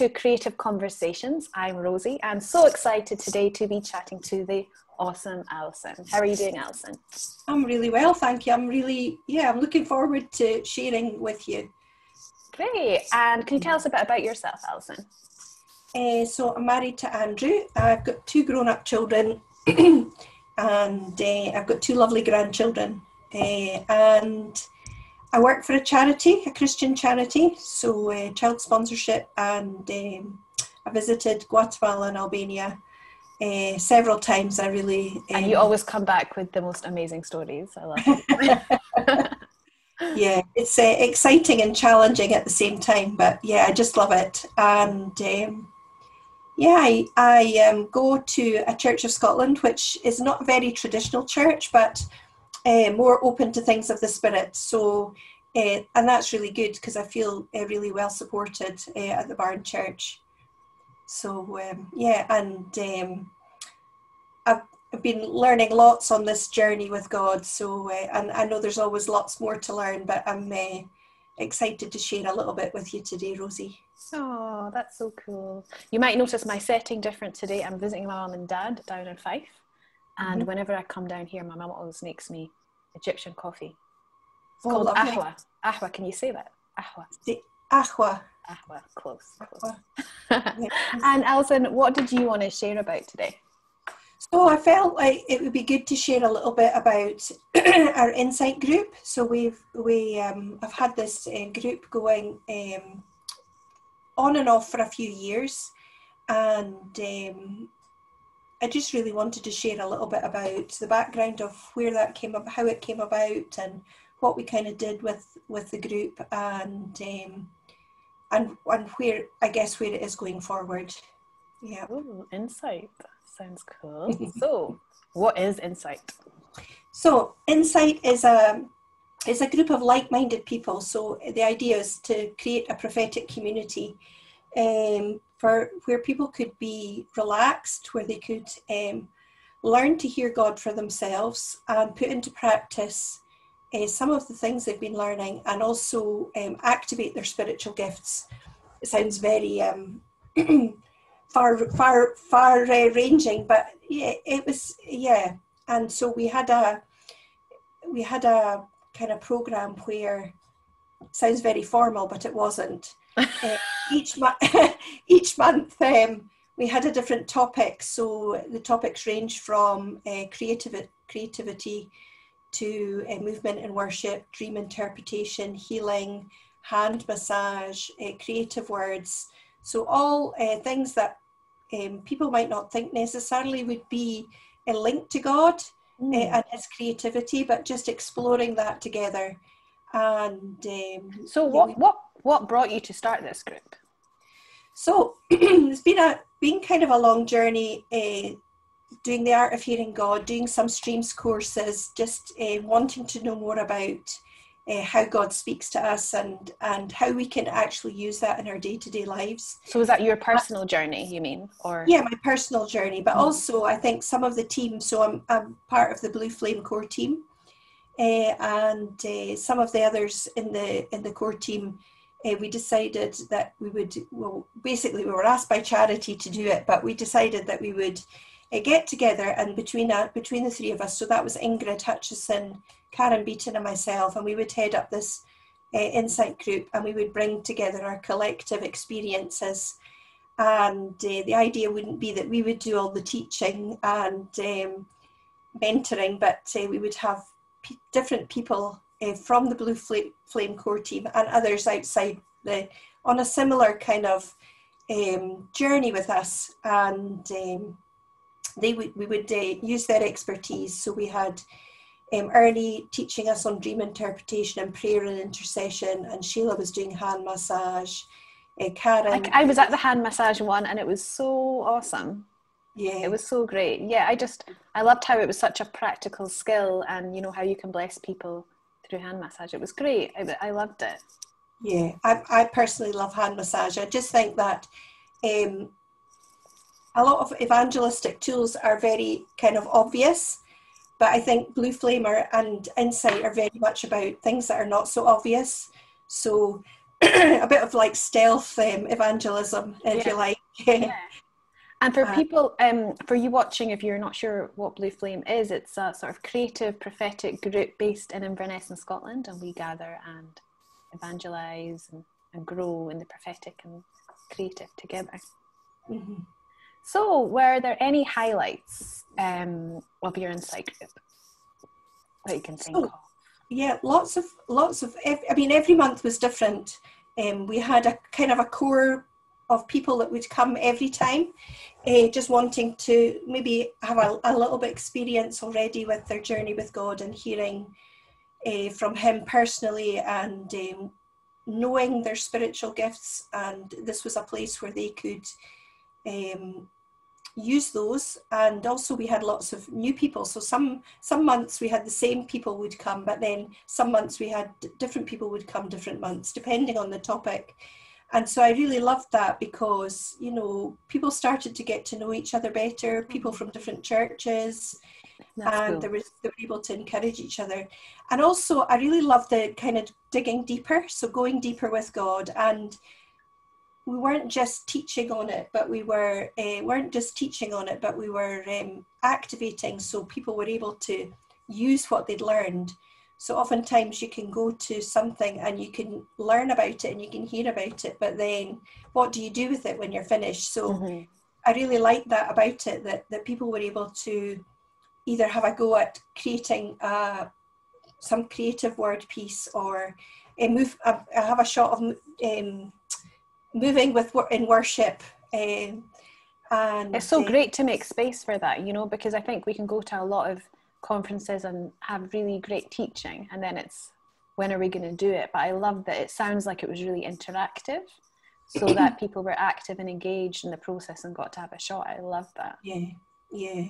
to Creative Conversations. I'm Rosie. I'm so excited today to be chatting to the awesome Alison. How are you doing, Alison? I'm really well, thank you. I'm looking forward to sharing with you. Great. And can you tell us a bit about yourself, Alison? So I'm married to Andrew. I've got 2 grown-up children and I've got 2 lovely grandchildren. And I work for a charity, a Christian charity, so child sponsorship, and I visited Guatemala and Albania several times. And you always come back with the most amazing stories. I love it. Yeah, it's exciting and challenging at the same time, but yeah, I just love it. And I go to a Church of Scotland, which is not a very traditional church, but more open to things of the Spirit. So, and that's really good because I feel really well supported at the Barn Church. So, I've been learning lots on this journey with God. So, and I know there's always lots more to learn, but I'm excited to share a little bit with you today, Rosie. Oh, that's so cool. You might notice my setting different today. I'm visiting my mum and dad down in Fife. And whenever I come down here, my mum always makes me Egyptian coffee. It's called ahwa. Ahwa, can you say that? Ahwa. Ahwa. Ahwa, close. Yeah. And Alison, what did you want to share about today? So I felt like it would be good to share a little bit about our Insight group. So I've had this group going on and off for a few years, and I just really wanted to share a little bit about the background of where that came up, how it came about, and what we kind of did with the group, and where where it is going forward. Yeah. Ooh, Insight. Sounds cool. So, what is Insight? So, Insight is a group of like-minded people. So, the idea is to create a prophetic community for where people could be relaxed, where they could learn to hear God for themselves and put into practice some of the things they've been learning, and also activate their spiritual gifts. It sounds very far ranging, but yeah, it was, yeah. And so we had a kind of program where, it sounds very formal, but it wasn't. Each month we had a different topic. So the topics range from creativity to movement and worship, dream interpretation, healing, hand massage, creative words. So all things that people might not think necessarily would be linked to God and His creativity, but just exploring that together. And so what brought you to start this group? So it's been kind of a long journey, doing the art of hearing God, doing some streams courses, just wanting to know more about how God speaks to us and how we can actually use that in our day-to-day lives. So is that your personal journey, you mean? Or yeah, my personal journey, but also I think some of the team. So I'm part of the Blue Flame core team, and some of the others in the core team. We decided that we would. Well, basically, we were asked by charity to do it, but we decided that we would get together, and between the 3 of us. So that was Ingrid Hutchison, Karen Beaton and myself, and we would head up this Insight group, and we would bring together our collective experiences. And the idea wouldn't be that we would do all the teaching and mentoring, but we would have different people from the Blue Flame core team and others outside on a similar kind of journey with us, and we would use their expertise. So we had Ernie teaching us on dream interpretation and prayer and intercession, and Sheila was doing hand massage. Karen, I was at the hand massage one, and it was so awesome. Yeah, it was so great. Yeah, I loved how it was such a practical skill, and you know how you can bless people through hand massage. It was great. I loved it. Yeah, I personally love hand massage. I just think that a lot of evangelistic tools are very kind of obvious, but I think Blue Flame and Insight are very much about things that are not so obvious. So a bit of like stealth evangelism, if you like. Yeah. And for people, for you watching, if you're not sure what Blue Flame is, it's a sort of creative, prophetic group based in Inverness in Scotland, and we gather and evangelise and grow in the prophetic and creative together. Mm-hmm. So, were there any highlights of your insight group that you can think of? Yeah, lots of. I mean, every month was different. We had a kind of a core of people that would come every time, just wanting to maybe have a little bit experience already with their journey with God and hearing from Him personally, and knowing their spiritual gifts. And this was a place where they could use those. And also we had lots of new people, so some months we had the same people would come, but then some months we had different people would come different months depending on the topic. And so I really loved that, because, you know, people started to get to know each other better, people from different churches. That's and cool. They were able to encourage each other. And also I really love the kind of digging deeper, so going deeper with God. And we weren't just teaching on it, but we were activating, so people were able to use what they'd learned. So oftentimes you can go to something and you can learn about it and you can hear about it, but then what do you do with it when you're finished? So I really liked that about it, that people were able to either have a go at creating some creative word piece, or have a shot of moving in worship. And it's so great to make space for that, you know, because I think we can go to a lot of conferences and have really great teaching, and then it's, when are we going to do it? But I love that it sounds like it was really interactive, so that people were active and engaged in the process and got to have a shot. I love that. Yeah.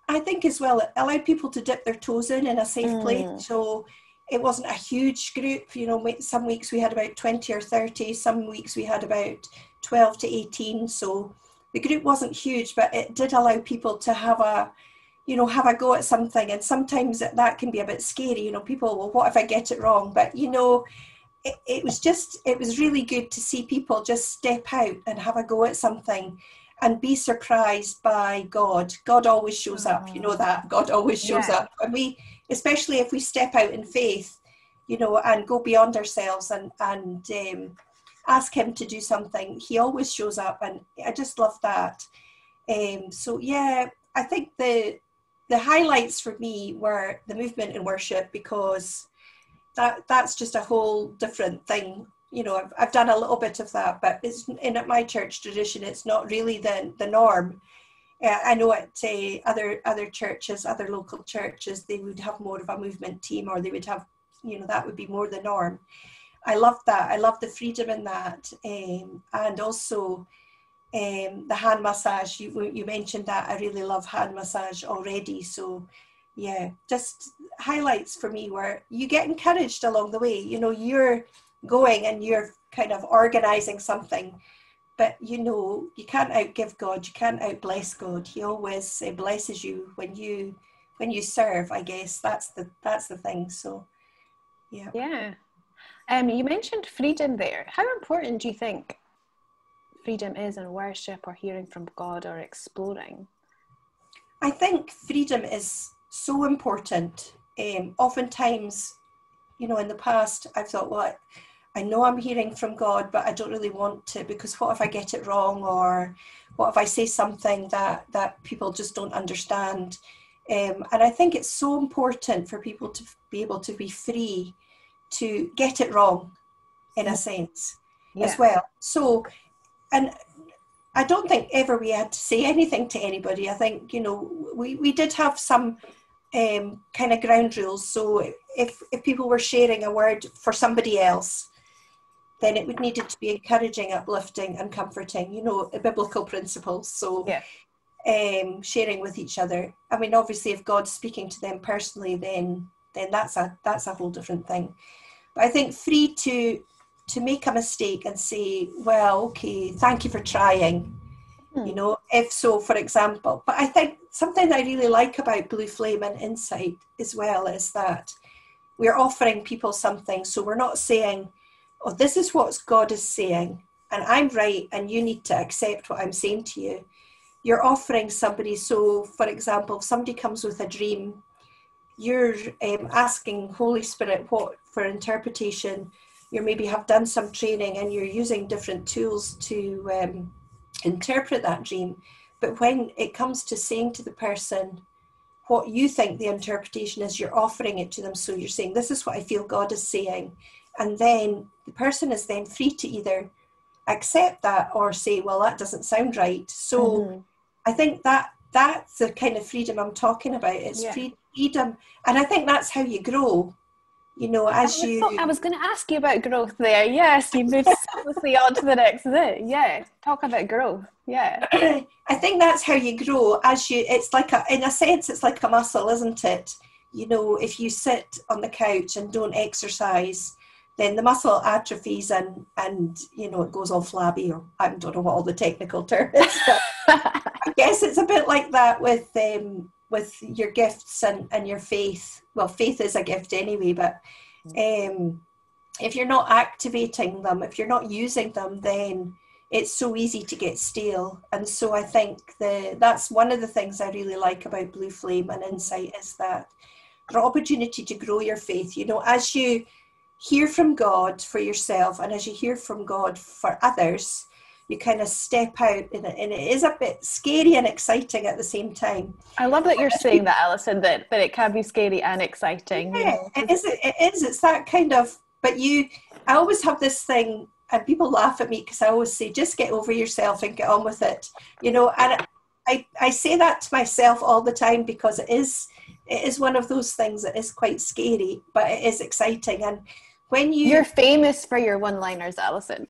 I think as well, it allowed people to dip their toes in a safe place. So it wasn't a huge group, you know. Some weeks we had about 20 or 30, some weeks we had about 12 to 18. So the group wasn't huge, but it did allow people to have a go at something. And sometimes that can be a bit scary, you know, people, well, what if I get it wrong? But, you know, it was really good to see people just step out and have a go at something and be surprised by God. God always shows up, you know that. God always shows up. And we, especially if we step out in faith, you know, and go beyond ourselves and ask Him to do something, He always shows up. And I just love that. So yeah, I think the highlights for me were the movement in worship, because that's just a whole different thing. You know, I've done a little bit of that, but it's in my church tradition, it's not really the norm. I know at other churches, other local churches, they would have more of a movement team, or they would have, you know, that would be more the norm. I love that. I love the freedom in that. And also the hand massage, you mentioned that. I really love hand massage already. So yeah, just highlights for me where you get encouraged along the way. You know, you're going and you're kind of organizing something, but you know, you can't outgive God, you can't outbless God. He always blesses you when you serve. I guess that's the thing. So yeah. You mentioned freedom there. How important do you think freedom is in worship, or hearing from God, or exploring? I think freedom is so important. Oftentimes, you know, in the past I've thought, well, I know I'm hearing from God, but I don't really want to, because what if I get it wrong, or what if I say something that people just don't understand? And I think it's so important for people to be able to be free to get it wrong, in a sense, as well. So, and I don't think ever we had to say anything to anybody. I think, you know, we did have some kind of ground rules. So if people were sharing a word for somebody else, then it would need it to be encouraging, uplifting and comforting, you know, biblical principles. So sharing with each other. I mean, obviously if God's speaking to them personally, then that's a whole different thing. But I think free to make a mistake and say, well, okay, thank you for trying, you know, if so, for example. But I think something I really like about Blue Flame and Insight as well is that we're offering people something. So we're not saying, oh, this is what God is saying, and I'm right, and you need to accept what I'm saying to you. You're offering somebody, so for example, if somebody comes with a dream, you're asking Holy Spirit what for interpretation. You maybe have done some training and you're using different tools to interpret that dream. But when it comes to saying to the person what you think the interpretation is, you're offering it to them. So you're saying, this is what I feel God is saying. And then the person is then free to either accept that or say, well, that doesn't sound right. So I think that's the kind of freedom I'm talking about. It's freedom. And I think that's how you grow, you know, as you... I was going to ask you about growth there. Yes, you moved smoothly on to the next bit. Yeah, talk about growth. Yeah. I think that's how you grow as you... It's like, in a sense, it's like a muscle, isn't it? You know, if you sit on the couch and don't exercise, then the muscle atrophies and you know, it goes all flabby, or I don't know what all the technical term is. I guess it's a bit like that with your gifts and your faith. Well, faith is a gift anyway, but if you're not activating them, if you're not using them, then it's so easy to get stale. And so I think that's one of the things I really like about Blue Flame and Insight, is that the opportunity to grow your faith. You know, as you hear from God for yourself and as you hear from God for others, you kind of step out and it is a bit scary and exciting at the same time. I love that you're saying that, Alison, that it can be scary and exciting. Yeah, you know? it is. It's that kind of, but I always have this thing, and people laugh at me because I always say, just get over yourself and get on with it. You know, and I say that to myself all the time, because it is one of those things that is quite scary, but it is exciting. And when you're famous for your one-liners, Alison.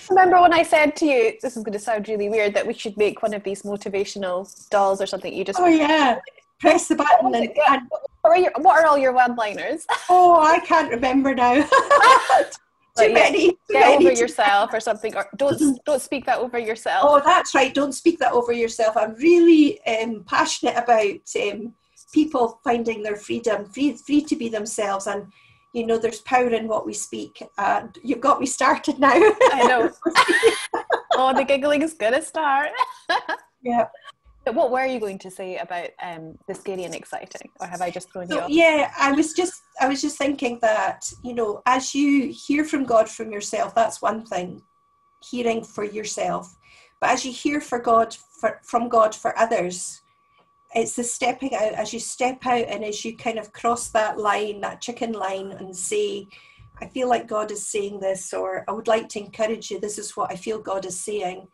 Remember when I said to you, this is going to sound really weird, that we should make one of these motivational dolls or something? You just press the button and what are all your one-liners? Oh, I can't remember now. Too many. Get over yourself or something, or don't speak that over yourself. Oh, that's right. Don't speak that over yourself. I'm really passionate about people finding their freedom, free to be themselves, and you know, there's power in what we speak. And you've got me started now. I know. Oh, the giggling is gonna start. Yeah. But what were you going to say about the scary and exciting, or have I just thrown you off? Yeah, I was just thinking that, you know, as you hear from God from yourself, that's one thing, hearing for yourself. But as you hear from God for others, it's the stepping out. As you step out and as you kind of cross that line, that chicken line, and say, I feel like God is saying this, or I would like to encourage you, this is what I feel God is saying.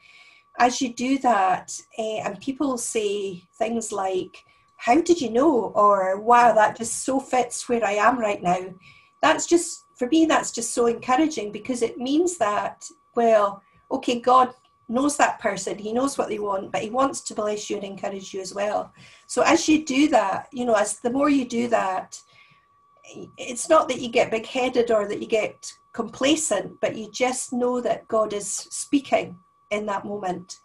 As you do that, and people say things like, how did you know? Or, wow, that just so fits where I am right now. That's just, for me, that's just so encouraging, because it means that, well, okay, God knows that person. He knows what they want, but he wants to bless you and encourage you as well. So as you do that, you know, as the more you do that, it's not that you get big-headed or that you get complacent, but you just know that God is speaking in that moment,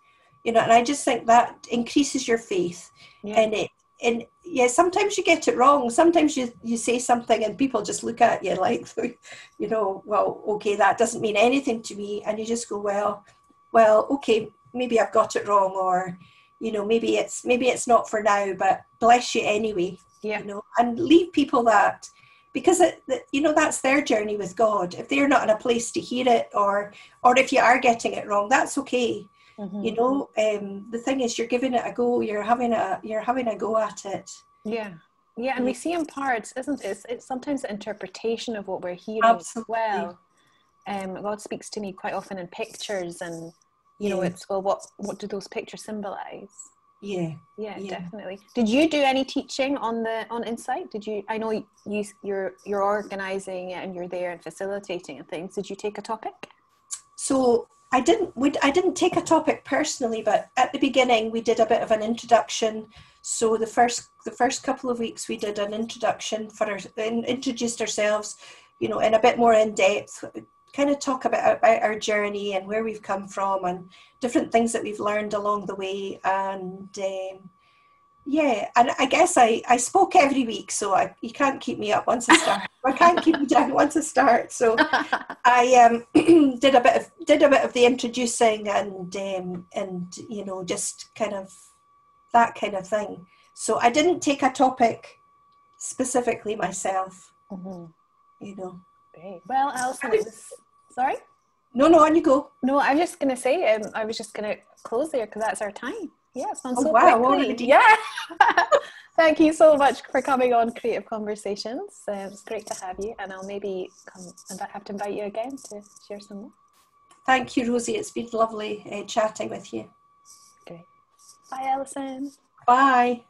you know. And I just think that increases your faith. And sometimes you get it wrong. Sometimes you say something and people just look at you like, you know, well, okay, that doesn't mean anything to me. And you just go, well, okay, maybe I've got it wrong, or, you know, maybe it's not for now, but bless you anyway. Yeah. You know, and leave people that, because you know, that's their journey with God. If they're not in a place to hear it, or if you are getting it wrong, that's okay. Mm-hmm. You know, the thing is, you're giving it a go. You're having a go at it. Yeah, and we see in parts, isn't it? It's sometimes the interpretation of what we're hearing. Absolutely. As well. God speaks to me quite often in pictures, and you know, it's, well, what do those pictures symbolize? Yeah, definitely. Did you do any teaching on Insight? Did you? I know you're organizing it and you're there and facilitating and things. Did you take a topic? So I didn't take a topic personally, but at the beginning we did a bit of an introduction. So the first couple of weeks we did an introduction introduced ourselves, you know, in a bit more in depth, kind of talk about our journey and where we've come from and different things that we've learned along the way. And Yeah, and I guess I spoke every week, so you can't keep me up once I start. I can't keep me down once I start. So I did a bit of the introducing and you know, just kind of that kind of thing. So I didn't take a topic specifically myself. Mm-hmm. You know. Great. Well, Alison, it was sorry. No, on you go. No, I'm just going to say, I was just going to close there because that's our time. Yeah, it's gone so wow, quickly. already. Yeah. Thank you so much for coming on Creative Conversations. It was great to have you, and I'll maybe have to invite you again to share some more. Thank you, Rosie. It's been lovely chatting with you. Great. Bye, Alison. Bye.